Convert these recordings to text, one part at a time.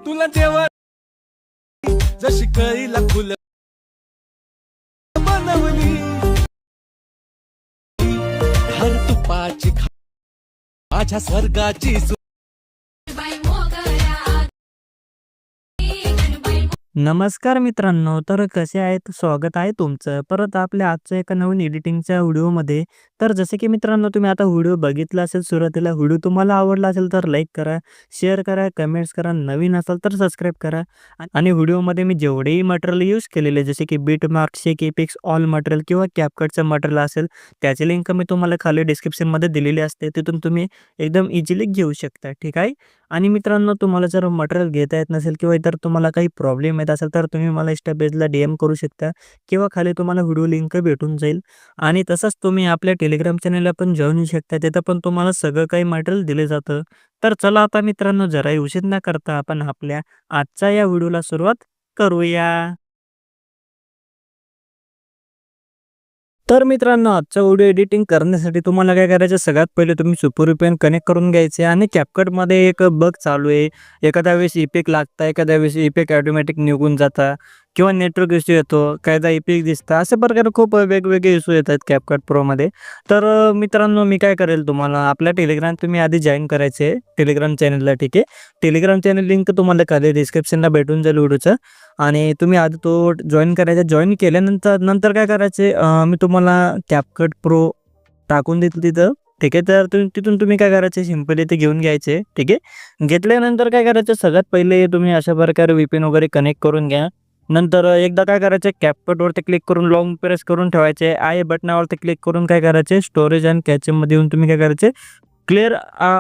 तुला जेव्हा जशी कळीला फुल बनवली हर तुपाची माझ्या स्वर्गाची नमस्कार मित्रांनो, तर कसे आहेत? स्वागत आहे तुमचं परत आपल्या आजच्या एका नवीन एडिटिंगच्या व्हिडिओमध्ये. तर जसे की मित्रांनो, तुम्ही आता व्हिडिओ बघितला असेल, सुरुवातीला व्हिडिओ तुम्हाला आवडला असेल तर लाईक करा, शेअर करा, कमेंट्स करा, नवीन असाल तर सबस्क्राईब करा. आणि व्हिडिओमध्ये मी जेवढेही मटेरियल यूज केलेले जसे की बिटमार्क्सचे केपिक्स ऑल मटेरियल किंवा कॅपकटचं मटेरियल असेल, त्याची लिंक मी तुम्हाला खाली डिस्क्रिप्शनमध्ये दिलेली असते. तिथून तुम्ही एकदम इझिली घेऊ शकता, ठीक आहे. आणि मित्रांनो, तुम्हाला जर मटेरियल घेता येत नसेल किंवा इतर तुम्हाला काही प्रॉब्लेम येत असेल तर तुम्ही मला इंस्टा पेजला DM करू शकता किंवा खाली तुम्हाला व्हिडिओ लिंक भेटून जाईल. आणि तसंच तुम्ही आपल्या टेलिग्राम चॅनलला पण जॉईन होऊ शकता, तिथं पण तुम्हाला सगळं काही मटेरियल दिले जातं. तर चला आता मित्रांनो, जरा उशीर न करता आपण आपल्या आजच्या या व्हिडिओला सुरुवात करूया. तर मित्रांनो, आजचा व्हिडिओ एडिटिंग करण्यासाठी तुम्हाला काय करायचं, सगळ्यात पहिले तुम्ही सुपर VPN कनेक्ट करून घ्यायचे. आणि CapCutमध्ये एक बग चालू आहे, एखाद्या वेळेस इफेक्ट लागता, एखाद्या वेळेस इफेक्ट ऑटोमॅटिक निघून जाता किंवा नेटवर्क इश्यू येतो, कायदा इफेक्ट दिसतं, अशा प्रकारे खूप वेगवेगळे इश्यू येतात CapCut प्रोमध्ये. तर मित्रांनो, मी काय करेल, तुम्हाला आपल्या टेलिग्राम तुम्ही आधी जॉईन करायचे टेलिग्राम चॅनलला, ठीक आहे. टेलिग्राम चॅनल लिंक तुम्हाला खाली डिस्क्रिप्शनला भेटून जाईल व्हिडिओचं. आणि तुम्ही आधी तो जॉईन करायचा. जॉईन केल्यानंतर काय करायचे, मी तुम्हाला CapCut प्रो टाकून देतो तिथं, ठीक आहे. तर तिथून तुम्ही काय करायचे, सिंपली ते घेऊन घ्यायचे, ठीक आहे. घेतल्यानंतर काय करायचं, सगळ्यात पहिले तुम्ही अशा प्रकारे VPN वगैरे कनेक्ट करून घ्या. नंतर एकदा काय करायचं, CapCutवरती क्लिक करून लॉंग प्रेस करून ठेवायचे. आय बटनावरती क्लिक करून काय करायचे, स्टोरेज आणि कॅचमध्ये येऊन तुम्ही काय करायचे, क्लिअर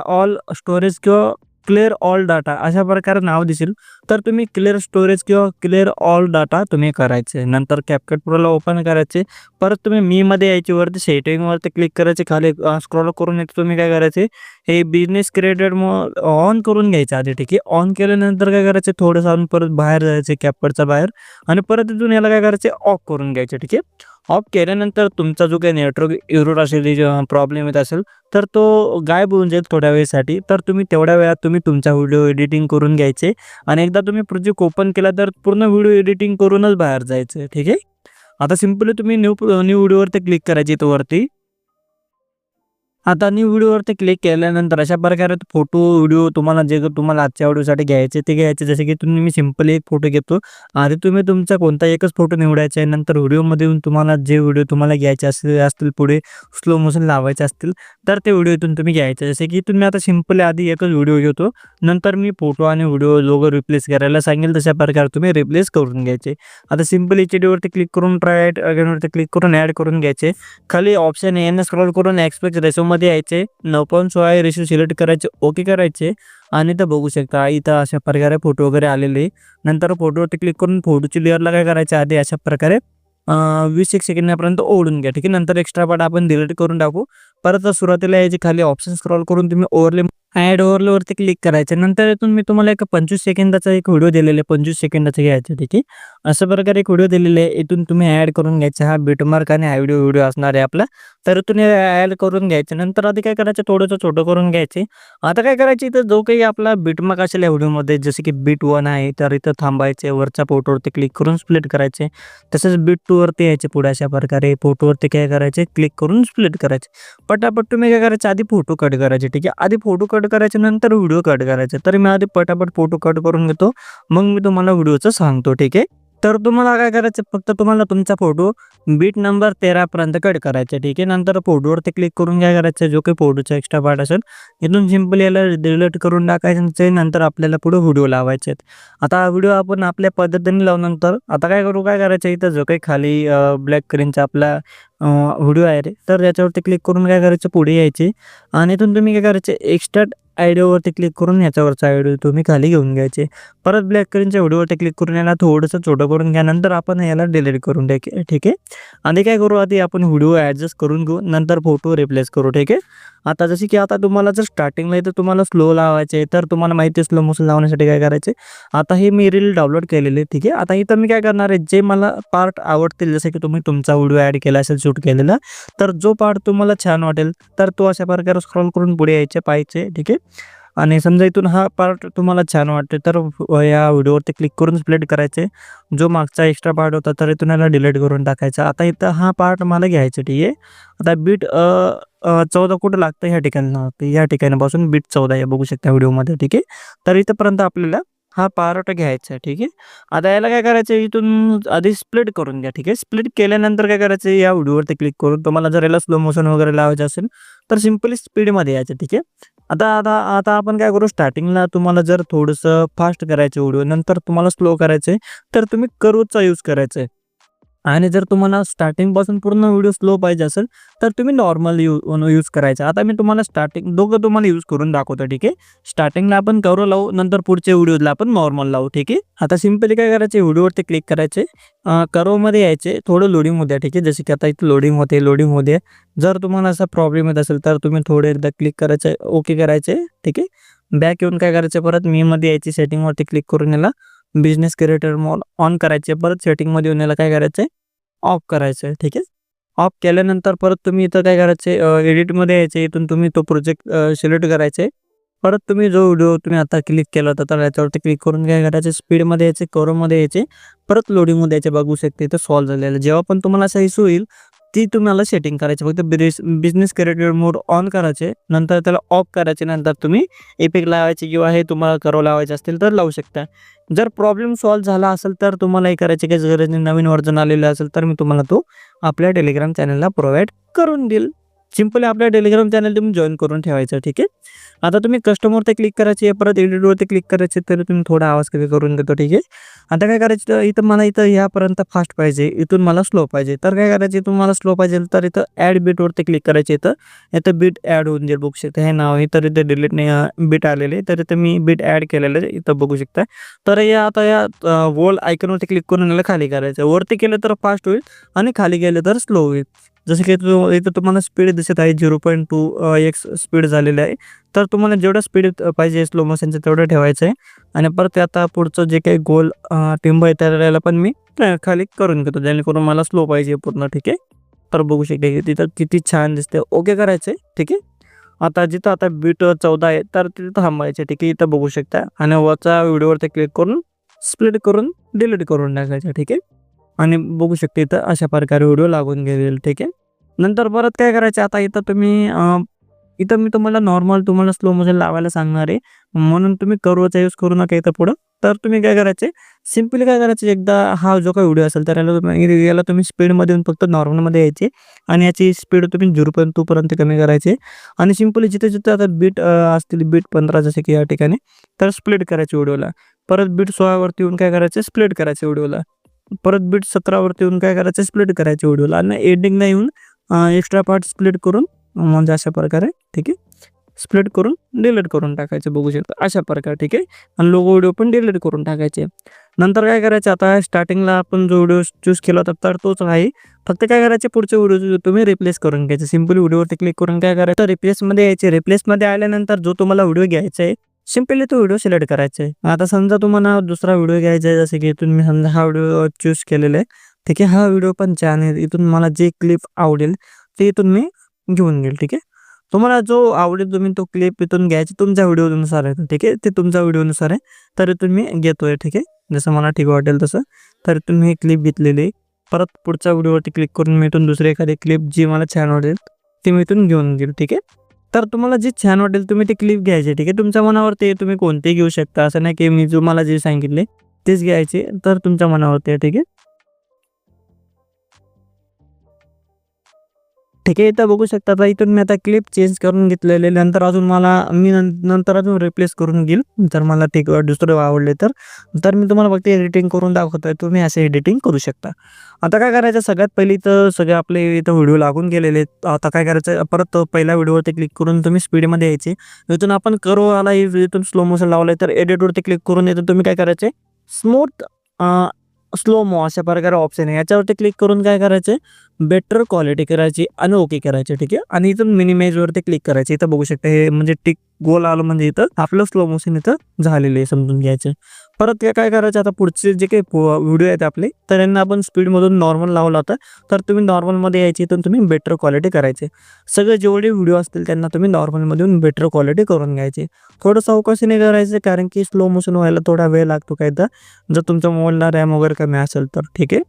ऑल स्टोरेज किंवा क्लिअर ऑल डाटा अशा प्रकारे नाव दिसेल, तर तुम्ही क्लिअर स्टोरेज किंवा क्लिअर ऑल डाटा तुम्ही करायचे. नंतर CapCut प्रोला ओपन करायचे. परत तुम्ही मीमध्ये यायची, वरती सेटिंगवरती क्लिक करायचे, खाली स्क्रॉल करून येते, तुम्ही काय करायचे, हे बिझनेस क्रेडिट ऑन करून घ्यायचं आधी, ठीक आहे. ऑन केल्यानंतर काय करायचे, थोडंसं परत बाहेर जायचे CapCutच्या बाहेर आणि परत तिथून याला काय करायचे, ऑफ करून घ्यायचे, ठीक आहे. ऑफ केल्यानंतर तुमचा जो काही नेटवर्क एरर असेल, प्रॉब्लेम येत असेल, तर तो गायब होऊन जाईल थोड्या वेळेसाठी. तर तुम्ही तेवढ्या वेळात तुम्ही तुमचा व्हिडिओ एडिटिंग करून घ्यायचे. आणि एकदा तुम्ही प्रोजेक्ट ओपन केला तर पूर्ण व्हिडिओ एडिटिंग करूनच बाहेर जायचं, ठीक आहे. आता सिंपली तुम्ही न्यू व्हिडिओवरती क्लिक करायची, इथं वरती. आता न्यू व्हिडिओवरती क्लिक केल्यानंतर अशा प्रकारे फोटो व्हिडिओ तुम्हाला जे तुम्हाला आजच्या व्हिडिओसाठी घ्यायचे ते घ्यायचे. जसे की तुम्ही, मी सिंपली एक फोटो घेतो. आधी तुम्ही तुमचा कोणता एकच फोटो निवडायचा आहे. नंतर व्हिडिओमध्ये येऊन तुम्हाला जे व्हिडिओ तुम्हाला घ्यायचे असतील, पुढे स्लो मोशन लावायचे असतील, तर ते व्हिडिओ इथून तुम्ही घ्यायचे. जसे की तुम्ही आता सिंपली आधी एकच व्हिडिओ घेतो, नंतर मी फोटो आणि व्हिडिओ लोगो रिप्लेस करायला सांगेल, तशा प्रकारे तुम्ही रिप्लेस करून घ्यायचे. आता सिंपली HDवरती क्लिक करून ट्राय अगेनवरती क्लिक करून ॲड करून घ्यायचे. खाली ऑप्शन आहे, स्क्रॉल करून एक्सपेक्ट रेशोमध्ये यायचे, 9.16 रेशो सिलेक्ट करायचे, ओके करायचे. आणि इथं बघू शकता, इथं अशा प्रकारे फोटो वगैरे आलेले. नंतर फोटोवरती क्लिक करून फोटोची लेअरला काय करायचे, आधी अशा प्रकारे 20 सेकंदापर्यंत ओढून घ्या, ठीक आहे. नंतर एक्स्ट्रा पार्ट आपण डिलीट करून टाकू. परत सुरुवातीला यायचे, खाली ऑप्शन स्क्रॉल करून तुम्ही ओव्हरलेवरती क्लिक करायचे. नंतर इथून मी तुम्हाला एक 25 सेकंदाचा एक व्हिडिओ दिलेला आहे, 25 सेकंदाचा घ्यायचा, ठीक आहे. अशा प्रकारे एक व्हिडिओ दिलेले आहे, इथून तुम्ही ॲड करून घ्यायचा. हा बिटमार्क आणि हा व्हिडिओ असणार आहे आपला, तर इथून ॲड करून घ्यायचे. नंतर आधी काय करायचं, थोडंसं छोटं करून घ्यायचे. आता काय करायचं, इथं जो काही आपला बिटमार्क असेल या व्हिडिओमध्ये, जसे की बीट 1 आहे, तर इथं थांबायचे, वरच्या फोटोवरती क्लिक करून स्प्लिट करायचे. तसंच बीट 2 वरती यायचे, पुढे अशा प्रकारे फोटोवरती काय करायचे, क्लिक करून स्प्लिट करायचे. पटापट तुम्ही काय करायचं, आधी फोटो कट करायचे, ठीक आहे. आधी फोटो कट करायचे, नंतर व्हिडिओ कट करायचे. तर मी आधी पटापट फोटो कट करून घेतो, मग मी तुम्हाला व्हिडिओचं सांगतो, ठीक आहे. तर तुम्हाला काय करायचं, फक्त तुम्हाला तुमचा फोटो बीट नंबर 13 पर्यंत कट करायचा, ठीक आहे. नंतर फोटोवरती क्लिक करून काय करायचं, जो काही फोटोचा एक्स्ट्रा पार्ट असेल, इथून सिंपली याला डिलीट करून टाकायचं. नंतर आपल्याला पुढे व्हिडिओ लावायचे आहेत. आता व्हिडिओ आपण आपल्या पद्धतीने लावल्यानंतर आता काय करायचं, इथं जो काही खाली ब्लॅक स्क्रीनचा आपला व्हिडिओ आहे रे, तर याच्यावरती क्लिक करून काय करायचं, पुढे यायचे. आणि इथून तुम्ही काय करायचे, एक्स्ट्राक्ट आयडिओवरती क्लिक करून ह्याच्यावरचा आयडिओ तुम्ही खाली घेऊन घ्यायचे. परत ब्लॅक स्क्रीनच्या व्हिडिओवरती क्लिक करून याला थोडंसं छोटं करून घ्या. नंतर आपण याला डिलीट करून टाकू, ठीक आहे. आधी काय करू, आधी आपण व्हिडिओ ॲडजस्ट करून घेऊ, नंतर फोटो रिप्लेस करू, ठीक आहे. आता जसे की आता तुम्हाला जर स्टार्टिंगला इथं तुम्हाला स्लो लावायचे, तर तुम्हाला माहिती आहे स्लो मोशन लावण्यासाठी काय करायचे. आता हे मी रील डाउनलोड केलेले, ठीक आहे. आता इथं मी काय करणार आहे, जे मला पार्ट आवडतील, जसे की तुम्ही तुमचा व्हिडिओ ॲड केला असेल, शूट केलेला, तर जो पार्ट तुम्हाला छान वाटेल, तर तो अशा प्रकारे स्क्रॉल करून पुढे यायचे, पाहायचे, ठीक आहे. आणि समजा इथून हा पार्ट तुम्हाला छान वाटते तर या व्हिडिओवरती क्लिक करून स्प्लिट करायचे. जो मागचा एक्स्ट्रा पार्ट होता तर इथून याला डिलीट करून टाकायचा. आता इथं हा पार्ट मला घ्यायचा, ठीक आहे. आता बीट 14 कुठं लागतं ह्या ठिकाणी लागतं. या ठिकाणापासून बीट 14 हे बघू शकता व्हिडिओमध्ये, ठीक आहे. तर इथपर्यंत आपल्याला हा पार्ट घ्यायचा आहे, ठीक आहे. आता याला काय करायचं, इथून आधी स्प्लिट करून घ्या, ठीक आहे. स्प्लिट केल्यानंतर काय करायचं, या व्हिडिओवरती क्लिक करून तुम्हाला जर याला स्लो मोशन वगैरे लावायचं असेल तर सिम्पली स्पीडमध्ये यायचं, ठीक आहे. आता आता आता आपण काय करू, स्टार्टिंगला तुम्हाला जर थोडंसं फास्ट करायचं व्हिडिओ, नंतर तुम्हाला स्लो करायचं आहे, तर तुम्ही कर्वचा यूज करायचा आहे. आणि जर तुम्हाला स्टार्टिंगपासून पूर्ण व्हिडिओ स्लो पाहिजे असेल तर तुम्ही नॉर्मल यूज करायचा. आता मी तुम्हाला दोघं तुम्हाला यूज करून दाखवतो, ठीक आहे. स्टार्टिंगला आपण कर्व लावू, नंतर पुढच्या व्हिडिओला आपण नॉर्मल लावू, ठीक आहे. आता सिम्पली काय करायचे, व्हिडिओवरती क्लिक करायचे, कर्वमध्ये यायचे, थोडं लोडिंग होऊ द्या, ठीक आहे. जसे की आता इथं लोडिंग होते. जर तुम्हाला असा प्रॉब्लेम येत असेल तर तुम्ही थोडं एकदा क्लिक करायचं, ओके करायचे, ठीक आहे. बॅक येऊन काय करायचं, परत मध्ये यायची सेटिंगवरती क्लिक करून याला बिझनेस क्रिएटर मोड ऑन करायचे. परत सेटिंगमध्ये येऊन याला काय करायचं, ऑफ करायचं आहे, ठीक आहे. ऑफ केल्यानंतर परत तुम्ही इथं काय करायचे, एडिटमध्ये यायचे. इथून तुम्ही तो प्रोजेक्ट सिलेक्ट करायचे. परत तुम्ही जो व्हिडिओ तुम्ही आता क्लिक केला होता तर याच्यावरती क्लिक करून काय करायचे, स्पीडमध्ये यायचे, कर्वमध्ये यायचे, परत लोडिंगमध्ये यायचे. बघू शकते इथं सॉल्व्ह झालेलं. जेव्हा पण तुम्हाला असा इश्यू होईल ती तुम्हाला सेटिंग करायची. फक्त बिझनेस क्रिएटर मोड ऑन करायचे, नंतर त्याला ऑफ करायचे. नंतर तुम्ही इफेक्ट लावायचे किंवा हे तुम्हाला कर्व लावायचे असतील तर लावू शकता. जर प्रॉब्लेम सॉल्व्ह झाला असेल तर तुम्हाला हे करायची काही गरज नाही. नवीन व्हर्जन आलेलं असेल तर मी तुम्हाला तो आपल्या टेलिग्राम चॅनलला प्रोव्हाइड करून देईल. सिम्पली आपल्या टेलिग्राम चॅनल तुम्ही जॉईन करून ठेवायचं, ठीक आहे. आता तुम्ही कस्टमरवरती क्लिक करायचे, परत एडिटवरती क्लिक करायचे, तर तुम्ही थोडा आवाज कमी करून देतो, ठीक आहे. आता काय करायचं, इथं मला इथं यापर्यंत फास्ट पाहिजे, इथून मला स्लो पाहिजे. तर काय करायचे, तुम्हाला स्लो पाहिजे तर इथं ॲड बीटवरती क्लिक करायचे. इथं बीट ॲड होऊन जाईल, बघू शकता. हे नाव आहे तर इथं डिलीट नाही, बीट आलेले तर इथं मी बीट ॲड केलेलं आहे, इथं बघू शकता. तर आता या वॉल आयकॉनवरती क्लिक करून याला खाली करायचं. वरती केलं तर फास्ट होईल आणि खाली गेलं तर स्लो होईल. जसं की इथं तुम्हाला स्पीड दिसत आहे 0.2 एक्स स्पीड झालेलं आहे. तर तुम्हाला जेवढं स्पीड पाहिजे स्लो मोशनचं तेवढं ठेवायचं आहे. आणि परत आता पुढचं जे काही गोल टिंब आहे त्याला पण मी खाली करून घेतो, जेणेकरून मला स्लो पाहिजे पूर्ण, ठीक आहे. तर बघू शकता की तिथं किती छान दिसते. ओके करायचं आहे, ठीक आहे. आता जिथं आता बीट 14 आहे तर तिथं थांबायचे, ठीक आहे. इथं बघू शकता आणि वरच्या व्हिडिओवरती क्लिक करून स्प्लिट करून डिलीट करून टाकायचं, ठीक आहे. आणि बघू शकता इथं अशा प्रकारे व्हिडिओ लागून गेलेला, ठीक आहे. नंतर परत काय करायचं, आता इथं तुम्ही इथं मी तुम्हाला नॉर्मल तुम्हाला स्लो मोशन लावायला सांगणार आहे, म्हणून तुम्ही कर्वचा यूज करू नका इथं पुढं. तर तुम्ही काय करायचे, सिम्पली काय करायचे, एकदा हा जो काही व्हिडिओ असेल तर याला तुम्ही स्पीडमध्ये येऊन फक्त नॉर्मलमध्ये यायचे आणि याची स्पीड तुम्ही 0.2 पर्यंत कमी करायचे. आणि सिम्पली जिथे जिथे आता बीट असतील, बीट 15 जसे की या ठिकाणी, तर स्प्लिट करायचे व्हिडिओला. परत बीट 16 वरती येऊन काय करायचे, स्प्लिट करायचे व्हिडिओला. परत बीट 17 वरती येऊन काय करायचं, स्प्लिट करायचे व्हिडिओला. आणि एंडिंगला येऊन एक्स्ट्रा पार्ट स्प्लिट करून म्हणजे अशा प्रकारे, ठीक आहे, स्प्लिट करून डिलीट करून टाकायचे, बघू शकता अशा प्रकारे, ठीक आहे. आणि लोगो व्हिडिओ पण डिलीट करून टाकायचे. नंतर काय करायचं, आता स्टार्टिंगला आपण जो व्हिडिओ चूज केला होता तर तोच आहे, फक्त काय करायचे पुढचे व्हिडिओ तुम्ही रिप्लेस करून घ्यायचे. सिम्पली व्हिडिओवरती क्लिक करून काय करायचं, रिप्लेसमध्ये यायचे. रिप्लेसमध्ये आल्यानंतर जो तुम्हाला व्हिडिओ घ्यायचा आहे सिम्पली तो व्हिडिओ सिलेक्ट करायचा आहे. आता समजा तुम्हाला दुसरा व्हिडिओ घ्यायचा आहे, जसे की तुम्ही समजा हा व्हिडिओ चूज केलेला आहे, ठीक आहे. हा व्हिडिओ पण छान आहे, इथून मला जे क्लिप आवडेल ते इथून मी घेऊन घेईल, ठीक आहे. तुम्हाला जो आवडेल तुम्ही तो क्लिप इथून घ्यायची, तुमच्या व्हिडिओनुसार आहे, ठीक आहे. ते तुमच्या व्हिडिओनुसार आहे, तर इथून मी घेतोय, ठीक आहे. जसं मला ठीक वाटेल तसं, तर इथून मी क्लिप घेतलेली आहे. परत पुढच्या व्हिडिओवरती क्लिक करून मी इथून दुसरी एखादी क्लिप जी मला छान वाटेल ती मी इथून घेऊन घेईल, ठीक आहे. तर तुम्हाला जे छान वाटेल तुम्ही ती क्लिप घ्यायची, ठीक आहे. तुमच्या मनावरती तुम्ही कोणतेही घेऊ शकता, असं नाही की मी तुम्हाला जे सांगितले तेच घ्यायचे, तर तुमच्या मनावरती आहे, ठीक आहे. ठीक आहे, इथं बघू शकता. आता इथून मी आता क्लिप चेंज करून घेतलेले, नंतर अजून मला मी नंतर अजून रिप्लेस करून घेईल जर मला ठीक दुसरं आवडले तर मी तुम्हाला फक्त एडिटिंग करून दाखवतोय, तुम्ही असे एडिटिंग करू शकता. आता काय करायचं, सगळ्यात पहिली तर सगळे आपले इथं व्हिडिओ लागून गेलेले आहेत. आता काय करायचं, परत पहिल्या व्हिडिओवरती क्लिक करून तुम्ही स्पीडमध्ये यायचे. इथून आपण कर्व आला, इथून स्लो मोशन लावलं तर एडिटवरती क्लिक करून इथून तुम्ही काय करायचे, स्मूथ स्लो मो अशा प्रकारे ऑप्शन आहे, याच्यावरती क्लिक करून काय करायचे, बेटर क्वालिटी करायची आणि ओके करायचे, ठीक आहे. आणि इथून मिनिमाइजवरती क्लिक करायचे. इथं बघू शकता हे म्हणजे टिक गोल आलं म्हणजे इथं आपलं स्लो मोशन इथं झालेलं आहे, समजून घ्यायचं. परत काय करायचं, आता पुढचे जे काही व्हिडिओ आहेत आपले, तर यांना आपण स्पीडमधून नॉर्मल लावला होता, तर तुम्ही नॉर्मलमध्ये यायची, इथून तुम्ही बेटर क्वालिटी करायचे. सगळे जेवढे व्हिडिओ असतील त्यांना तुम्ही नॉर्मलमधून बेटर क्वालिटी करून घ्यायची. थोडं सावकाशीने करायचं, कारण की स्लो मोशन व्हायला थोडा वेळ लागतो काहीदा, जर तुमच्या मोबाईलला रॅम वगैरे कमी असेल तर, ठीक आहे.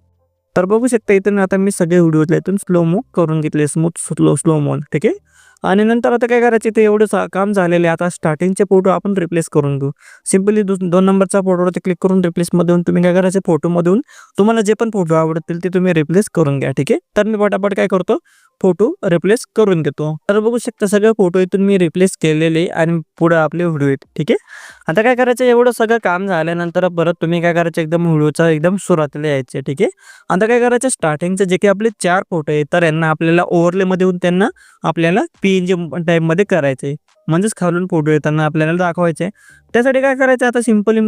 तर बघू शकता इथून आता मी सगळे व्हिडिओतले इथून स्लो मूव्ह करून घेतले, स्मूथ स्लो मोन, ठीक आहे. आणि नंतर आता काय करायचे, ते एवढं काम झालेलं आहे. आता स्टार्टिंगचे फोटो आपण रिप्लेस करून घेऊ. सिम्पली 2 नंबरचा फोटोवरती क्लिक करून रिप्लेसमधून तुम्ही काय करायचे, फोटोमधून तुम्हाला जे पण फोटो आवडतील ते तुम्ही रिप्लेस करून घ्या, ठीक आहे. तर मी पटापट काय करतो, फोटो रिप्लेस करून घेतो. तर बघू शकता सगळे फोटो इथून मी रिप्लेस केलेले आणि पुढे आपले व्हिडिओ आहेत, ठीक आहे. आता काय करायचं, एवढं सगळं काम झाल्यानंतर परत तुम्ही काय करायचं, एकदम व्हिडिओचा एकदम सुरुवातीला यायचे, ठीक आहे. आता काय करायचं, स्टार्टिंगचे जे काही आपले 4 फोटो आहेत, तर यांना आपल्याला ओव्हरलेमध्ये येऊन त्यांना आपल्याला PNG टाईपमध्ये करायचे, म्हणजेच खालून फोटो येताना आपल्याला दाखवायचे. त्यासाठी काय करायचं, आता सिम्पली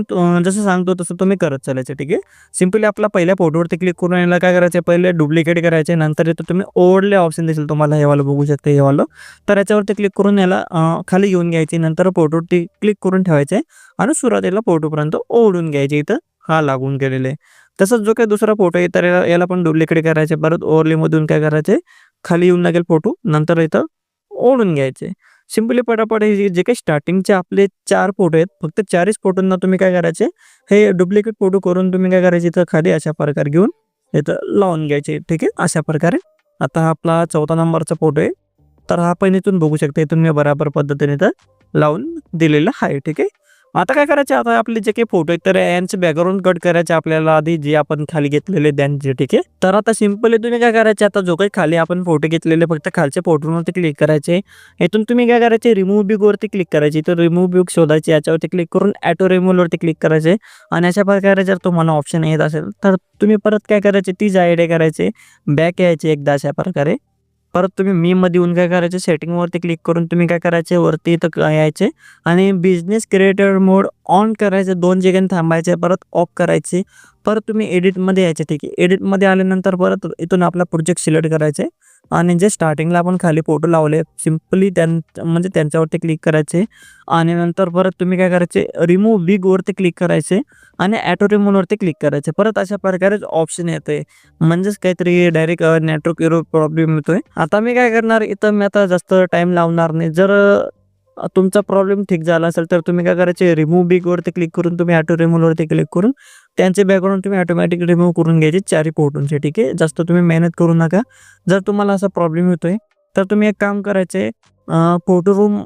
जसं सांगतो तसं तुम्ही करत चालायचं, ठीक आहे. सिम्पली आपला पहिल्या फोटोवरती क्लिक करून याला काय करायचं, पहिले डुप्लिकेट करायचे, नंतर इथं तुम्ही ओव्हरले ऑप्शन दिसेल तुम्हाला, हे वाला बघू शकता, हे वाला. तर याच्यावरती क्लिक करून याला खाली घेऊन घ्यायची, नंतर फोटोवरती क्लिक करून ठेवायचे आणि सुरुवातीला फोटोपर्यंत ओढून घ्यायचे, इथं हा लागून गेलेले आहे. तसंच जो काही दुसरा फोटो आहे, तर याला पण डुप्लिकेट करायचे, परत ओव्हरलेमधून काय करायचे, खाली येऊन लागेल फोटो, नंतर इथं ओढून घ्यायचे. सिम्पली पटापट हे जे काही स्टार्टिंगचे आपले 4 फोटो आहेत, फक्त 4च फोटोंना तुम्ही काय करायचे, हे डुप्लिकेट फोटो करून तुम्ही काय करायचे, इथं खाली अशा प्रकारे घेऊन इथं लावून घ्यायचे, ठीक आहे. अशा प्रकारे आता हा आपला 4था नंबरचा फोटो आहे, तर हा पण इथून बघू शकता, इथून मी बरोबर पद्धतीने इथं लावून दिलेला आहे, ठीक आहे. आता काय करायचे, आता आपले जे काही फोटो आहेत, तर यांचे बॅकग्राऊंड कट करायचे आपल्याला आधी, जे आपण खाली घेतलेले त्यांचे, ठीक आहे. तर आता सिम्पली तुम्ही काय करायचे, आता जो काही खाली आपण फोटो घेतलेले फक्त खालच्या फोटोवरती क्लिक करायचे. इथून तुम्ही काय करायचे, रिमूव्ह बिगवरती क्लिक करायची, तर रिमूव्ह बिग शोधायची, याच्यावरती क्लिक करून ऑटो रिमूव्हवरती क्लिक करायचे. आणि अशा प्रकारे जर तुम्हाला ऑप्शन येत असेल, तर तुम्ही परत काय करायचे, तीच आयडिया करायचे, बॅक यायचे एकदा अशा प्रकारे. परत तुम्ही मी मध्ये येऊन काय करायचे, सेटिंगवरती क्लिक करून तुम्ही काय करायचे, वरती इथं यायचे आणि बिझनेस क्रिएटर मोड ऑन करायचे, 2 सेकंद थांबायचे, परत ऑफ करायचे. परत तुम्ही एडिटमध्ये यायचे, ठीक आहे. एडिटमध्ये आल्यानंतर परत इथून आपला प्रोजेक्ट सिलेक्ट करायचे आणि जे स्टार्टिंगला आपण खाली फोटो लावले, सिम्पली म्हणजे त्यांच्यावरती क्लिक करायचे आणि नंतर परत तुम्ही काय करायचे, रिमूव्ह बिगवरती क्लिक करायचे आणि ऑटो रिमूव्हवरती क्लिक करायचे. परत अशा प्रकारेच ऑप्शन येतोय, म्हणजेच काहीतरी डायरेक्ट नेटवर्क एरर प्रॉब्लेम येतोय. आता मी काय करणार, इथं मी आता जास्त टाईम लावणार नाही. जर तुमचा प्रॉब्लेम ठीक झाला असेल, तर तुम्ही काय करायचे, रिमूव्ह बिगवरती क्लिक करून तुम्ही ऑटो रिमूव्हवरती क्लिक करून त्यांचे बॅकग्राऊंड तुम्ही ऑटोमॅटिक रिमूव्ह करून घ्यायचे 4 फोटोंचे, ठीक आहे. जास्त तुम्ही मेहनत करू नका. जर तुम्हाला असा प्रॉब्लेम येतोय, तर तुम्ही एक काम करायचे, फोटो रूम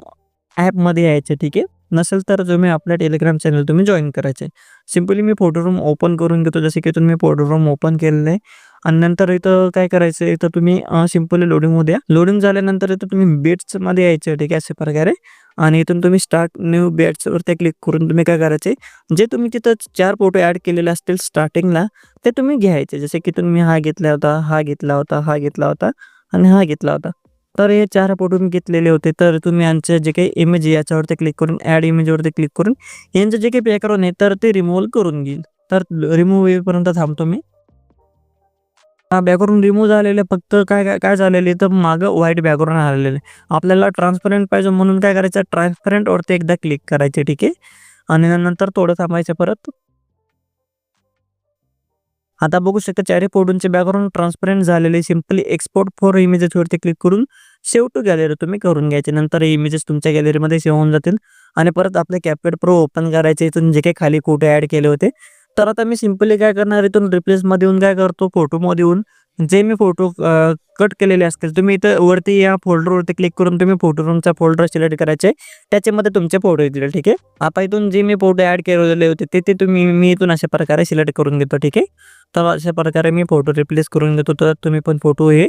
ॲपमध्ये यायचे, ठीक आहे. नसेल तर तुम्ही आपल्या टेलिग्राम चॅनल तुम्ही जॉईन करायचे. सिम्पली मी फोटो रूम ओपन करून घेतो, जसे की तुम्ही फोटो रूम ओपन केलेलं आहे. आणि नंतर इथं काय करायचं, इथं तुम्ही सिम्पली लोडिंगमध्ये या. लोडिंग झाल्यानंतर इथं तुम्ही बेट्समध्ये यायचं, ठीक आहे, अशा प्रकारे. आणि इथून तुम्ही स्टार्ट न्यू बेट्सवरती क्लिक करून तुम्ही काय करायचे, जे तुम्ही तिथं 4 फोटो ॲड केलेले असतील स्टार्टिंगला, ते तुम्ही घ्यायचे. जसे की तुम्ही हा घेतला होता, हा घेतला होता, हा घेतला होता आणि हा घेतला होता. तर हे 4 फोटो मी घेतलेले होते. तर तुम्ही यांचे जे काही इमेज आहे याच्यावरती क्लिक करून ॲड इमेजवरती क्लिक करून यांचं जे काही बॅकग्राऊंड आहे, तर ते रिमूव्ह करून घेईल. तर रिमूव्ह होईपर्यंत थांबतो मी. हा बॅकग्राऊंड रिमूव्ह झालेलं आहे. फक्त काय झालेलं आहे, तर मागं व्हाईट बॅकग्राऊंड आलेलं आहे. आपल्याला ट्रान्सपरंट पाहिजे म्हणून काय करायचं, ट्रान्सपरंटवरती एकदा क्लिक करायचे, ठीक आहे. आणि नंतर थोडं थांबायचं परत. आता बघू शकता 4 फोटोंचे बॅकग्राऊंड ट्रान्सपरंट झालेले. सिम्पली एक्सपोर्ट फॉर इमेजेसवरती क्लिक करून सेव्ह टू गॅलरी तुम्ही करून घ्यायचे. नंतर इमेजेस तुमच्या गॅलरीमध्ये सेव्ह होऊन जातील. आणि परत आपले CapCut Pro ओपन करायचे, इथून जे काही खाली फोटो ॲड केले होते. तर आता मी सिम्पली काय करणार, इथून रिप्लेसमध्ये येऊन काय करतो, फोटोमध्ये येऊन जे मी फोटो कट केलेले असतील, तुम्ही इथं वरती या फोल्डरवरती क्लिक करून तुम्ही फोटो रूमचा फोल्डर सिलेक्ट करायचे, त्याच्यामध्ये तुमचे फोटो येतील, ठीक आहे. आता इथून जे मी फोटो ॲड केलेले होते ते मी इथून अशा प्रकारे सिलेक्ट करून घेतो, ठीक आहे. तर अशा प्रकारे मी फोटो रिप्लेस करून घेतो. तर तुम्ही पण फोटो हे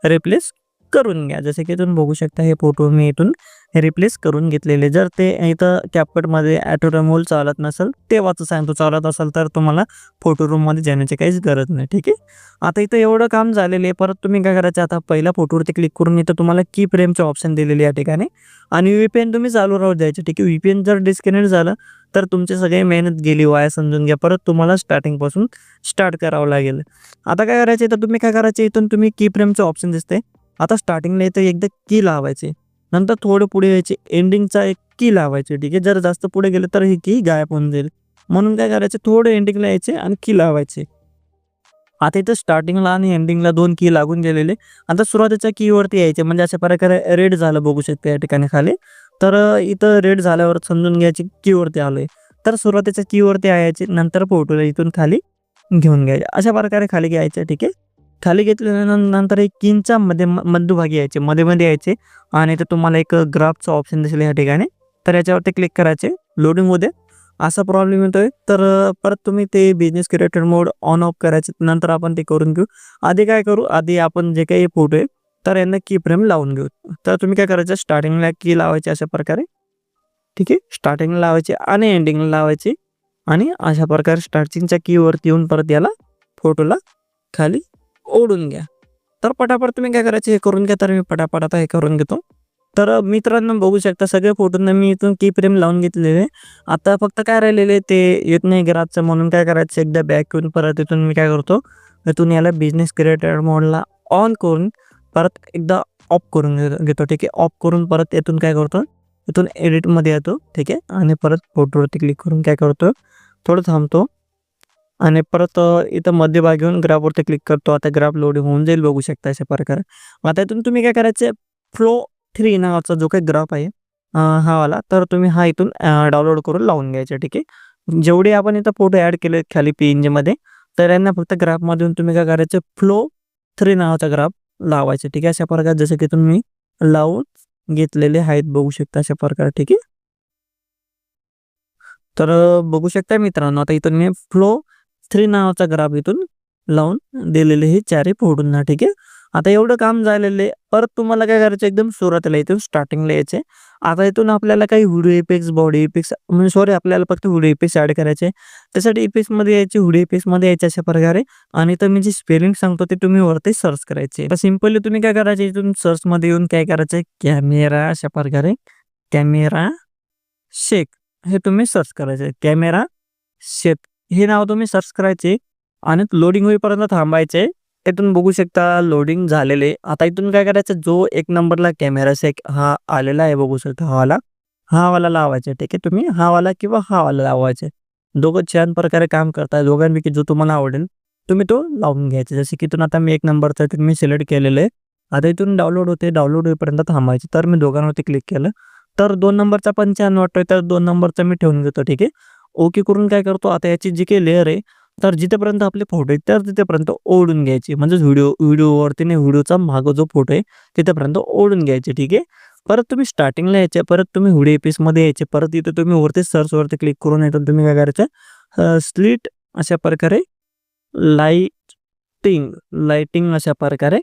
रिप्लेस करून घ्या. जसं की तुम्ही बघू शकता हे फोटो मी इथून रिप्लेस करून घेतलेले. जर ते इथं CapCutमध्ये ऑटो रिमूव्हल चालत नसेल, तेव्हाच सांगतो. चालत असेल तर तुम्हाला फोटो रूममध्ये जाण्याची काहीच गरज नाही. ठीक आहे. आता इथं एवढं काम झालेलं आहे. परत तुम्ही काय करायचं, आता पहिल्या फोटोवरती क्लिक करून इथं तुम्हाला की फ्रेमचे ऑप्शन दिलेले या ठिकाणी आणि VPN तुम्ही चालू राहू द्यायचे. ठीक आहे. VPN जर डिस्कनेक्ट झालं तर तुमची सगळी मेहनत गेली वाया समजून घ्या. परत तुम्हाला स्टार्टिंगपासून स्टार्ट करावं लागेल. आता काय करायचं, तर तुम्ही काय करायचे, इथून तुम्ही की फ्रेमचे ऑप्शन दिसते. आता स्टार्टिंगला इथं एकदा की लावायचे. नंतर थोडं पुढे यायचे, एंडिंगचा एक की लावायचे. ठीक आहे. जर जास्त पुढे गेले तर ही की गायब होऊन जाईल. म्हणून काय करायचं, थोडं एंडिंगला यायचे आणि की लावायचे. आता इथं स्टार्टिंगला आणि एंडिंगला 2 की लागून गेलेले. आता सुरुवातीच्या कीवरती यायचे, म्हणजे अशा प्रकारे रेड झालं बघू शकता या ठिकाणी खाली. तर इथं रेड झाल्यावर समजून घ्यायची कीवरती आलोय. तर सुरुवातीच्या कीवरती यायचे, नंतर फोटोला इथून खाली घेऊन घ्यायचे. अशा प्रकारे खाली घ्यायचं. ठीक आहे. खाली घेतल्यानंतर एक कीच्या मध्यभागी यायचे, मध्ये यायचे आणि इथे तुम्हाला एक ग्राफचा ऑप्शन दिसेल या ठिकाणी. तर याच्यावरती क्लिक करायचे. लोडिंगमध्ये असा प्रॉब्लेम येतोय, तर परत तुम्ही ते business creator mode on off करायचे. नंतर आपण ते करून घेऊ. आधी काय करू, आधी आपण जे काही फोटो आहे तर यांना की फ्रेम लावून घेऊ. तर तुम्ही काय करायचं, स्टार्टिंगला की लावायची अशा प्रकारे. ठीक आहे. स्टार्टिंगला लावायची आणि एंडिंगला लावायची आणि अशा प्रकारे स्टार्टिंगच्या कीवरती येऊन परत याला फोटोला खाली ओढून घ्या. तर पटापट तुम्ही काय करायचे हे करून घ्या. तर मी पटापट आता हे करून घेतो. तर मित्रांनो बघू शकता सगळे फोटोंना मी इथून की फ्रेम लावून घेतलेले. आता फक्त काय राहिलेले ते येत नाही ग्राफचं, म्हणून काय करायचं, एकदा बॅक येऊन परत इथून मी काय करतो, इथून याला बिझनेस क्रिएटर मोडला ऑन करून परत एकदा ऑफ करून घेतो. ठीक आहे. ऑफ करून परत इथून काय करतो, इथून एडिटमध्ये येतो. ठीक आहे. आणि परत फोटोवरती क्लिक करून काय करतो, थोडं थांबतो आणि परत इथं मध्यभागी येऊन ग्राफवरती क्लिक करतो. आता ग्राफ लोडिंग होऊन जाईल बघू शकता अशा प्रकारे. आता इथून तुम्ही काय करायचं, फ्लो 3 नावाचा जो काही ग्राफ आहे हा वाला, तर तुम्ही हा इथून डाउनलोड करून लावून घ्यायचा. ठीक आहे. जेवढे आपण इथं फोटो ॲड केले खाली PNGमध्ये, तर यांना फक्त ग्राफमधून तुम्ही काय करायचं, फ्लो 3 नावाचा ग्राफ लावायचा. ठीक आहे. अशा प्रकारे जसं की तुम्ही लावून घेतलेले आहेत बघू शकता अशा प्रकारे. ठीक आहे. तर बघू शकता मित्रांनो, आता इथून मी फ्लो 3 नावाचा ग्राफ इथून लावून दिलेले हे चारही फोटोंना. ठीक आहे. आता एवढं काम झालेलं आहे. परत तुम्हाला काय करायचं, एकदम सुरुवातीला इथून स्टार्टिंगला यायचे. आता इथून आपल्याला काही व्हिडिओ इफेक्ट्स, बॉडी इफेक्ट्स, म्हणजे सॉरी आपल्याला फक्त व्हिडिओ इफेक्ट्स ॲड करायचे. त्यासाठी इफेक्ट्समध्ये यायचे, व्हिडिओ इफेक्ट्समध्ये यायचे अशा प्रकारे. आणि तर मी जे स्पेलिंग सांगतो ते तुम्ही वरती सर्च करायचे. तर सिम्पली तुम्ही काय करायचे, इथून सर्चमध्ये येऊन काय करायचं, कॅमेरा अशा प्रकारे, कॅमेरा शेक हे तुम्ही सर्च करायचे. कॅमेरा शेक हे नाव तुम्ही सर्च करायचे आणि लोडिंग होईपर्यंत थांबायचे. इथून बघू शकता लोडिंग झालेले. आता इथून काय करायचं, जो 1 नंबरला कॅमेरा शेक हा आलेला आहे बघू शकता, हा वाला लावायचा. ठीक आहे. तुम्ही हा वाला किंवा हा वाला लावायचे. दोघं छान प्रकारे काम करताय. दोघांपैकी जो तुम्हाला आवडेल तुम्ही तो लावून घ्यायचा. जसे की इथून आता मी 1 नंबरचा मी सिलेक्ट केलेलं आहे. आता इथून डाउनलोड होते, डाउनलोड होईपर्यंत थांबायचे. तर मी दोघांवरती क्लिक केलं, तर 2 नंबरचा पण छान वाटतोय, तर 2 नंबरचा मी ठेवून घेतो. ठीक आहे. ओके करून काय करतो, आता याची जी काही लेअर आहे, तर जिथेपर्यंत आपले फोटो आहेत तर तिथेपर्यंत ओढून घ्यायची. म्हणजेच व्हिडिओवरती नाही, व्हिडिओचा मागं जो फोटो आहे तिथेपर्यंत ओढून घ्यायचे. ठीक आहे. परत तुम्ही स्टार्टिंगला यायचे, परत तुम्ही व्हिडिओ इफेक्ट्समध्ये यायचे, परत इथं तुम्ही वरती सर्चवरती क्लिक करून येतो. तुम्ही काय करायचं, स्लिट अशा प्रकारे लाइटिंग अशा प्रकारे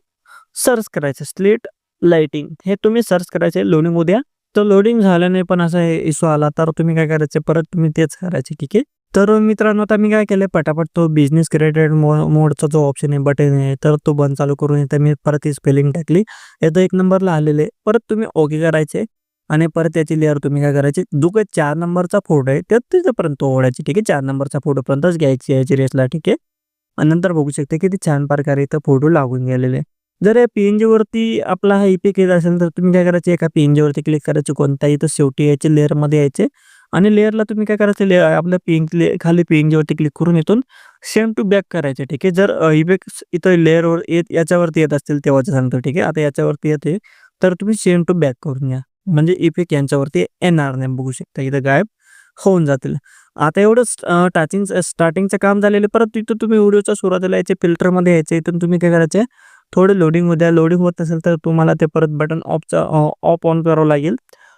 सर्च करायचं. स्लिट लाइटिंग हे तुम्ही सर्च करायचे. लोडिंग उद्या तर लोडिंग झाल्याने पण असा इश्यू आला, तर तुम्ही काय करायचं, परत तुम्ही तेच करायचे. ठीक आहे. तर मित्रांनो आता मी काय केलं, पटापट तो बिझनेस क्रिएटेड मोडचा जो ऑप्शन आहे, बटन आहे, तर तो बंद चालू करून इथं मी परत ही स्पेलिंग टाकली. इथं 1 नंबरला आलेले. परत तुम्ही ओके करायचे आणि परत त्याची लेअर तुम्ही काय करायची, जो काही 4 नंबरचा फोटो आहे तिथेपर्यंत ओढायची. ठीक आहे. 4 नंबरचा फोटोपर्यंतच घ्यायची याची रेसला. ठीक आहे. आणि नंतर बघू शकता किती छान प्रकारे इथं फोटो लागून गेलेले. जर या PNGवरती आपला हा इफेक्ट येत असेल तर तुम्ही काय करायचे, एका PNGवरती क्लिक करायचे, कोणताही तर शेवटी यायचे, लेअरमध्ये यायचे आणि लेअरला तुम्ही काय करायचं, आपल्या खाली PNGवरती क्लिक करून इथून सेम टू बॅक करायचे. ठीक आहे. जर इफेक्ट्स इथं लेअरवर याच्यावरती येत असतील तेव्हाच सांगतो. ठीक आहे. आता याच्यावरती येते तर तुम्ही सेम टू बॅक करून घ्या, म्हणजे इफेक्ट यांच्यावरती येणार नाही. बघू शकता इथं गायब होऊन जातील. आता एवढं स्टार्टिंगचं काम झालेलं. परत तिथं तुम्ही व्हिडिओच्या सुरुवातीला यायचे, फिल्टरमध्ये यायचे. इथून तुम्ही काय करायचे, थोडे लोडिंग होत असेल तर तुम्हाला ते परत बटन ऑफ ऑन करावं लागेल.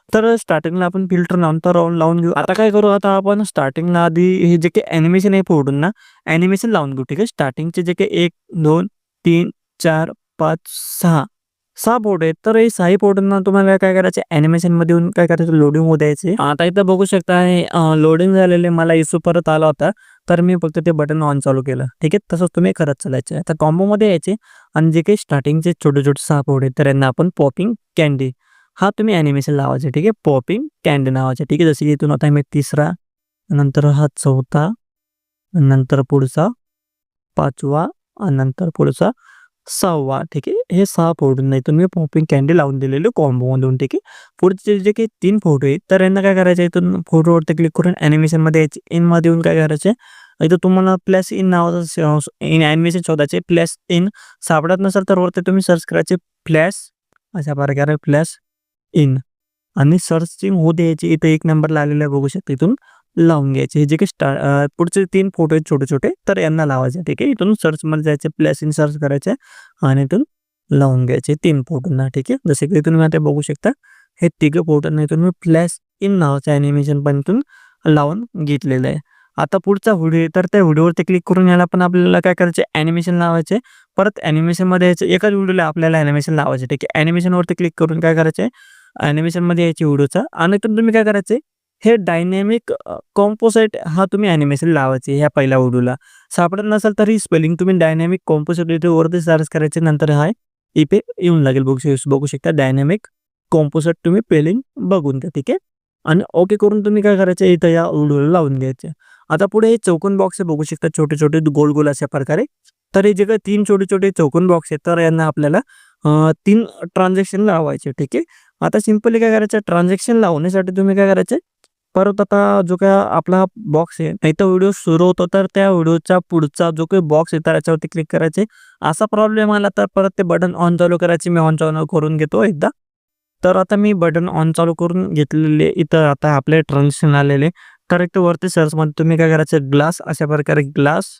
तर स्टार्टिंगला आपण फिल्टर लावून घेऊ. आता काय करू, आता आपण स्टार्टिंगला आधी हे जे काही ॲनिमेशन आहे फोटोंना ॲनिमेशन लावून घेऊ. ठीक आहे. स्टार्टिंगचे जे काही 1, 2, 3, 4, 5, 6 6 फोटो आहेत. तर हे 6ही फोटोंना तुम्हाला काय करायचं ॲनिमेशनमध्ये येऊन काय करायचं लोडिंग होऊ द्यायचे. आता इथं बघू शकता हे लोडिंग झालेले मला इश्यू परत आला होता. तर मी फक्त ते बटन ऑन चालू केलं. ठीक आहे. तसंच तुम्ही करत चालायचं. आता कॉम्बोमध्ये यायचे आणि जे काही स्टार्टिंगचे छोटे-छोटे 6 फोटो आहेत तर यांना आपण पॉपिंग कँडी हा तुम्ही ॲनिमेशन लावायचे. ठीक आहे. पॉपिंग कँडी नावाचे. ठीक आहे. जसं की इथून आता मी 3रा, नंतर हा 4था, नंतर पुढचा 5वा आणि नंतर पुढचा 6वा. ठीक आहे. हे 6 फोटोंना इथून मी पॉपिंग कँडी लावून दिलेले कॉम्बोमधून. ठीक आहे. पुढचे जे काही 3 फोटो आहेत तर यांना काय करायचं इथून फोटोवरती क्लिक करून ॲनिमेशनमध्ये यायचे. इनमध्ये येऊन काय करायचं इथं तुम्हाला प्लस इन नावाचं इन ॲनिमेशन शोधायचे. प्लस इन सापडत नसेल तर वरती तुम्ही सर्च करायचे फ्लॅश अशा प्रकारे फ्लॅश इन आणि सर्चिंग होऊ द्यायची. इथं 1 नंबर आलेला बघू शकता इथून लावून घ्यायचे. हे जे काही पुढचे 3 फोटो आहेत छोटे-छोटे तर यांना लावायचे. ठीक आहे. इथून सर्चमध्ये जायचे प्लस इन सर्च करायचे आणि इथून लावून घ्यायचे 3 फोटोंना. ठीक आहे. जसे की इथून आता बघू शकता हे 3 फोटोंना इथून मी प्लस इन नावाचं ॲनिमेशन पण इथून लावून घेतलेलं आहे. आता पुढचा व्हिडिओ आहे तर त्या व्हिडिओवरती क्लिक करून याला पण आपल्याला काय करायचे ॲनिमेशन लावायचे. परत ॲनिमेशनमध्ये यायचं. एकाच व्हिडिओला आपल्याला ॲनिमेशन लावायचे. ठीक आहे. ॲनिमेशनवरती क्लिक करून काय करायचे ॲनिमेशनमध्ये यायची व्हिडिओचा आणि इथून तुम्ही काय करायचे हे डायनॅमिक कॉम्पोसाईट हा तुम्ही ॲनिमेशन लावायचे ह्या पहिल्या व्हिडिओला. सापडत नसेल तर ही स्पेलिंग तुम्ही डायनॅमिक कॉम्पोसाईट इथे वरती सर्च करायचे. नंतर हा इफेक्ट येऊन लागेल बघू शकता डायनॅमिक कॉम्पोसाईट तुम्ही स्पेलिंग बघून घ्या. ठीक आहे. आणि ओके करून तुम्ही काय करायचं इथं या व्हिडिओला लावून घ्यायचे. आता पुढे हे चौकोन बॉक्स आहे बघू शकता छोटे-छोटे गोल-गोल अशा प्रकारे. तर हे जे काही 3 छोटे-छोटे चौकोन बॉक्स आहेत तर यांना आपल्याला 3 ट्रान्झॅक्शन लावायचे. ठीक आहे. आता सिंपली काय करायचं ट्रान्झॅक्शन लावण्यासाठी तुम्ही काय करायचं परत आता जो काही आपला बॉक्स आहे इथं व्हिडिओ सुरू होतो तर त्या व्हिडिओचा पुढचा जो काही बॉक्स आहे तर याच्यावरती क्लिक करायचे. असा प्रॉब्लेम आला तर परत ते बटन ऑन चालू करायचे. मी ऑन चालू करून घेतो एकदा. तर आता मी बटन ऑन चालू करून घेतलेले इथं आता आपले ट्रान्झॅक्शन आलेले. तर इथं वरती सर्चमध्ये तुम्ही काय करायचं ग्लास अशा प्रकारे ग्लास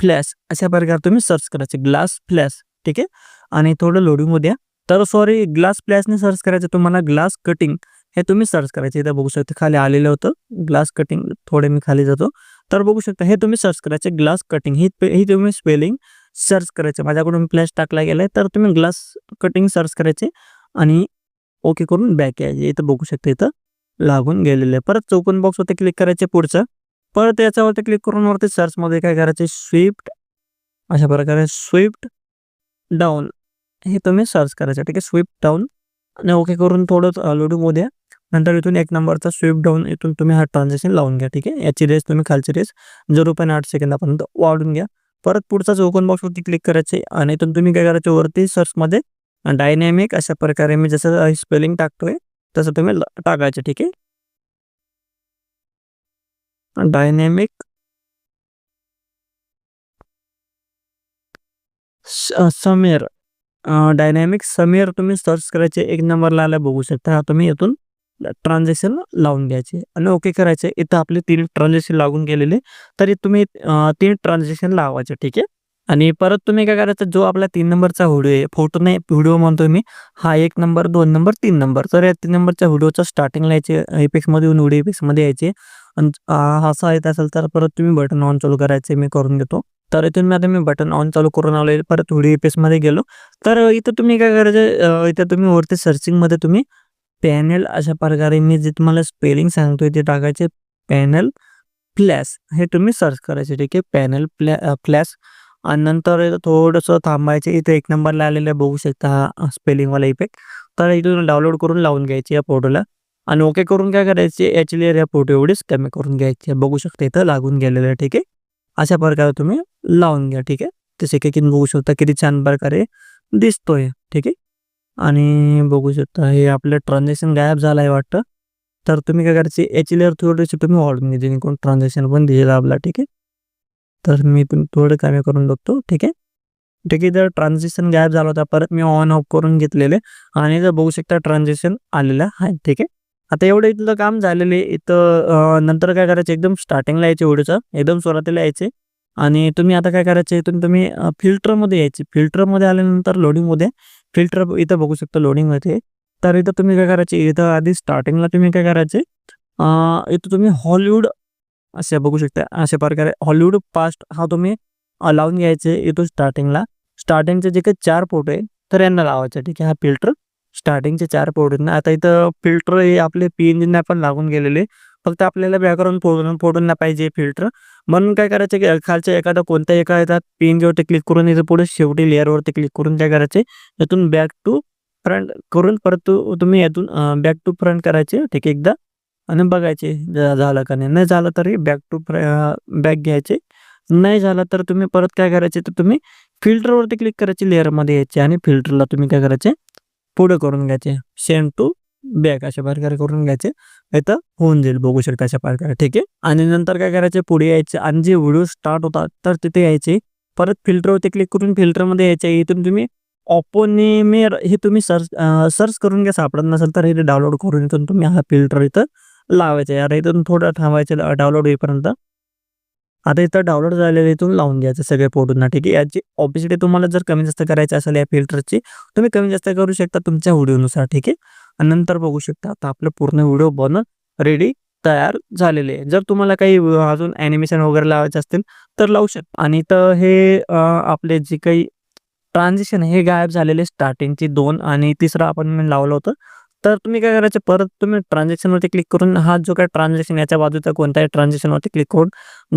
फ्लॅश अशा प्रकारे तुम्ही सर्च करायचे ग्लास फ्लॅश. ठीक आहे. आणि थोडं लोडिंग होऊ द्या. तर सॉरी ग्लास फ्लॅशने सर्च करायचं तुम्हाला ग्लास कटिंग हे तुम्ही सर्च करायचे. इथं बघू शकता खाली आलेलं होतं ग्लास कटिंग. थोडे मी खाली जातो तर बघू शकता हे तुम्ही सर्च करायचे ग्लास कटिंग ही तुम्ही स्पेलिंग सर्च करायचे. माझ्याकडून फ्लॅश टाकला गेलाय तर तुम्ही ग्लास कटिंग सर्च करायचे आणि ओके करून बॅक यायचे. इथं बघू शकता इथं लागून गेलेलं आहे. परत चौकोन बॉक्सवरती क्लिक करायचे पुढचं. परत याच्यावरती क्लिक करून वरती सर्चमध्ये काय करायचे स्विफ्ट अशा प्रकारे स्विफ्ट डाऊन हे तुम्ही सर्च करायचं. ठीक आहे. स्विफ्ट डाऊन आणि ओके करून थोडं लोडिंग होऊ द्या. नंतर इथून 1 नंबरचा स्विफ्ट डाऊन इथून तुम्ही हा ट्रान्झॅक्शन लावून घ्या. ठीक आहे. याची रेस तुम्ही खालची रेस 0.8 सेकंदापर्यंत वाढून घ्या. परत पुढचा चौकोन बॉक्सवरती क्लिक करायचे आणि इथून तुम्ही काय करायचे वरती सर्चमध्ये डायनॅमिक अशा प्रकारे मी जसं स्पेलिंग टाकतोय तसं तुम्ही टाकायचं. ठीक आहे. डायनॅमिक समीर डायनॅमिक समीर तुम्ही सर्च करायचे. 1 नंबरला आला बघू शकता. तुम्ही इथून ट्रान्झॅक्शन लावून घ्यायचे आणि ओके करायचे. इथं आपले 3 ट्रान्झॅक्शन लागून गेलेले तरी तुम्ही 3 ट्रान्झॅक्शन लावायचे. ठीक आहे. आणि परत तुम्ही काय करायचं जो आपला 3 नंबरचा व्हिडिओ आहे फोटो नाही व्हिडिओ म्हणतोय मी हा 1 नंबर 2 नंबर 3 नंबर तर या 3 नंबरच्या व्हिडिओचा स्टार्टिंगला यायचे इफेक्ट्समध्ये येऊन व्हिडिओ इफेक्ट्समध्ये यायचे. आणि असा येत असेल तर परत तुम्ही बटन ऑन चालू करायचे. मी करून घेतो. तर इथून मी बटन ऑन चालू करून आलोय. परत व्हिडिओ इफेक्ट्समध्ये गेलो. तर इथं तुम्ही काय करायचं इथं तुम्ही वरती सर्चिंगमध्ये तुम्ही पॅनेल अशा प्रकारे मी जे तुम्हाला स्पेलिंग सांगतोय ते टाकायचे पॅनेल फ्लॅश हे तुम्ही सर्च करायचे. ठीक आहे. पॅनेल फ्लॅश आणि नंतर इथं थोडंसं थांबायचे. इथं 1 नंबरला आलेलं बघू शकता हा स्पेलिंगवाला इफेक्ट. तर इथून डाउनलोड करून लावून घ्यायचे या फोटोला आणि ओके करून काय करायचे याची लेअर या फोटो एवढीच कमी करून घ्यायची. बघू शकता इथं लागून गेलेलं आहे. ठीक आहे. अशा प्रकारे तुम्ही लावून घ्या. ठीक आहे. तसे काही बघू शकता किती छान प्रकारे दिसतोय. ठीक आहे. आणि बघू शकता हे आपलं ट्रान्झॅक्शन गायब झालं आहे वाटतं. तर तुम्ही काय करायचे याची लेअर थोडीशी तुम्ही वाढून घ्या जेणेकरून ट्रान्झॅक्शन पण दिसेल आपला. ठीक आहे. तर मी पण थोडं कमी करून बघतो. ठीक आहे. ठीक आहे. जर ट्रान्झॅक्शन गायब झाला होता परत मी ऑन ऑफ करून घेतलेले आणि जर बघू शकता ट्रान्झॅक्शन आलेलं आहे. ठीक आहे. आता एवढं इथलं काम झालेलं आहे. इथं नंतर काय करायचं एकदम स्टार्टिंगला यायचे व्हिडिओचं एकदम सुरुवातीला यायचे आणि तुम्ही आता काय करायचं इथून तुम्ही फिल्टरमध्ये यायचे. फिल्टरमध्ये आल्यानंतर लोडिंगमध्ये फिल्टर इथं बघू शकता लोडिंग होते. तर इथं तुम्ही काय करायचे इथं आधी स्टार्टिंगला तुम्ही काय करायचे इथं तुम्ही हॉलिवूड असे बघू शकता अशा प्रकारे हॉलिवूड पास्ट हा तुम्ही लावून घ्यायचे. इथून स्टार्टिंगला स्टार्टिंगचे जे काही 4 फोटो आहे तर यांना लावायचं ठीक आहे. हा फिल्टर स्टार्टिंगचे 4 पोर्ट आहेत ना, आता इथं फिल्टर हे आपले पी-एन-जीना पण लागून गेलेले. फक्त आपल्याला बॅकग्राऊंड फोडून नाही पाहिजे फिल्टर. म्हणून काय करायचं की खालच्या एखादा कोणत्या एका ह्याच्यात पी-एन-जीवरती क्लिक करून इथं पुढे शेवटी लेयरवरती क्लिक करून काय करायचे, यातून बॅक टू फ्रंट करून परत तुम्ही यातून बॅक टू फ्रंट करायचे ठीक आहे एकदा आणि बघायचे झालं का नाही. नाही झालं तरी बॅक घ्यायचे. नाही झालं तर तुम्ही परत काय करायचे, तर तुम्ही फिल्टरवरती क्लिक करायचे, लेयरमध्ये यायचे आणि फिल्टरला तुम्ही काय करायचे, पुढे करून घ्यायचे. सेंड टू बॅक अशा प्रकारे करून घ्यायचे. इथं होऊन जाईल बघू शकता अशा प्रकारे ठीक आहे. आणि नंतर काय करायचे, पुढे यायचे आणि जे व्हिडिओ स्टार्ट होतात तर तिथे यायचे. परत फिल्टरवरती क्लिक करून फिल्टरमध्ये यायचे. इथून तुम्ही ओपोनिमेर हे तुम्ही सर्च करून घ्या. सापडत नसेल तर हे डाउनलोड करून इथून तुम्ही हा फिल्टर इथं लावायचा. यार इथून थोडं थांबायचं डाउनलोड होईपर्यंत. आता इथं डाउनलोड झालेलं इथून लावून घ्यायचं सगळे फोटोंना ठीक आहे. याची ऑपॅसिटी तुम्हाला जर कमी जास्त करायची असेल या फिल्टरची, तुम्ही कमी जास्त करू शकता तुमच्या व्हिडिओनुसार ठीक आहे. आणि नंतर बघू शकता आता आपलं पूर्ण व्हिडिओ बनून रेडी तयार झालेले आहे. जर तुम्हाला काही अजून ॲनिमेशन वगैरे लावायचे असतील तर लावू शकता. आणि इथं हे आपले जे काही ट्रान्झिशन हे गायब झालेले स्टार्टिंगची 2 आणि तिसरं आपण लावलं होतं. तर तुम्ही काय करायचं, परत तुम्ही ट्रान्झॅक्शनवरती क्लिक करून हा जो काही ट्रान्झॅक्शन याच्या बाजूचा कोणताही ट्रान्झॅक्शनवरती क्लिक करून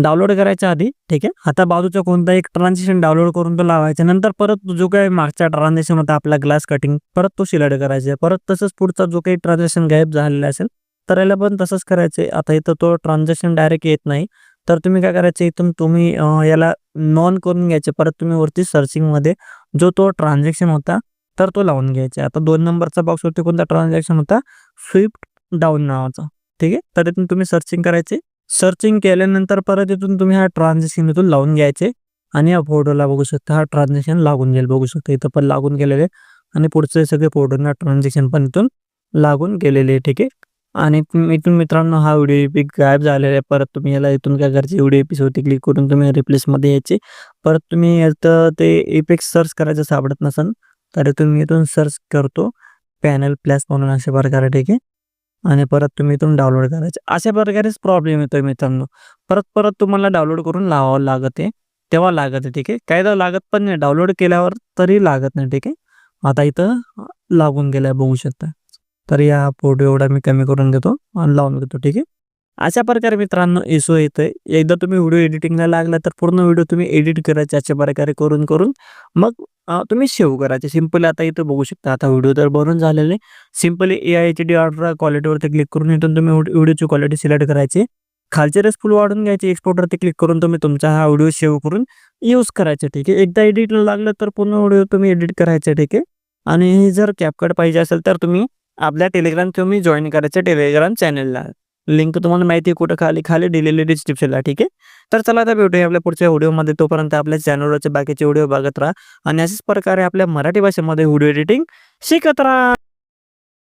डाउनलोड करायच्या आधी ठीक आहे. आता बाजूचा कोणताही एक ट्रान्झॅक्शन डाउनलोड करून तो लावायचा. नंतर परत जो काही मागचा ट्रान्झॅक्शन होता आपला ग्लास कटिंग, परत तो सिलेक्ट करायचा. परत तसंच पुढचा जो काही ट्रान्झॅक्शन गायब झालेला असेल तर याला पण तसंच करायचं. आता इथं तो ट्रान्झॅक्शन डायरेक्ट येत नाही. तर तुम्ही काय करायचं, इथून तुम्ही याला नॉन करून घ्यायचे. परत तुम्ही वरती सर्चिंगमध्ये जो तो ट्रान्झॅक्शन होता तर तो लावून घ्यायचा. आता 2 नंबरचा बॉक्सवरती कोणता ट्रान्झॅक्शन होता, स्विफ्ट डाऊन नावाचा ठीक आहे. तर इथून तुम्ही सर्चिंग करायचे. सर्चिंग केल्यानंतर परत इथून तुम्ही हा ट्रान्झॅक्शन इथून लावून घ्यायचे आणि या फोटोला बघू शकता हा ट्रान्झॅक्शन लागून जाईल. बघू शकता इथं पण लागून गेलेले आणि पुढचे सगळे फोटोंना ट्रान्झॅक्शन पण इथून लागून गेलेले ठीक आहे. आणि इथून मित्रांनो हा व्हिडिओ एपिक गायब झालेला आहे. परत तुम्ही याला इथून काय करायचे, व्हिडिओ एपिसोडवरती क्लिक करून तुम्ही रिप्लेसमध्ये यायचे. परत तुम्ही याचं ते इफेक्ट सर्च करायचं सापडत नसेल तर तुम्ही इथून सर्च करतो पॅनल प्लस म्हणून अशा प्रकारे ठीक आहे. आणि परत तुम्ही इथून डाउनलोड करायचे. अशा प्रकारेच प्रॉब्लेम येतोय मित्रांनो. परत तुम्हाला डाउनलोड करून लावावं लागत आहे, तेव्हा लागत आहे ठीक आहे. कायदा लागत पण नाही, डाउनलोड केल्यावर तरी लागत नाही ठीक आहे. आता इथं लागून गेलाय बघू शकता. तर या फोटो एवढा मी कमी करून घेतो आणि लावून घेतो ठीक आहे. अशा प्रकारे मित्रांनो इश्यू येतोय. एकदा तुम्ही व्हिडिओ एडिटिंगला लागला तर पूर्ण व्हिडिओ तुम्ही एडिट करायचे अशा प्रकारे करून मग तुम्ही सेव्ह करायचे. सिंपली आता इथं बघू शकता आता व्हिडिओ तर बनून झालेले. सिंपली AI HD अल्ट्रा क्वालिटीवरती क्लिक करून इथून तुम्ही व्हिडिओची क्वालिटी सिलेक्ट करायची. खालचे रेस फुल वाढून घ्यायचे. एक्सपोर्टवरती क्लिक करून तुम्ही तुमचा हा व्हिडिओ सेव्ह करून यूज करायचा ठीक आहे. एकदा एडिटला लागलं तर पूर्ण व्हिडिओ तुम्ही एडिट करायचे ठीक आहे. आणि जर कॅपकट पाहिजे असेल तर तुम्ही आपल्या टेलिग्राम तुम्ही जॉईन करायचं टेलिग्राम चॅनलला. लिंक तुम्हाला माहिती आहे कुठं, खाली दिलेली डिस्क्रिप्शनला ठीक आहे. तर चला आता भेटूया आपल्या पुढच्या व्हिडिओमध्ये. तोपर्यंत आपल्या चॅनलवरचे बाकीचे व्हिडिओ बघत राहा आणि अशाच प्रकारे आपल्या मराठी भाषेमध्ये व्हिडिओ एडिटिंग शिकत राहा.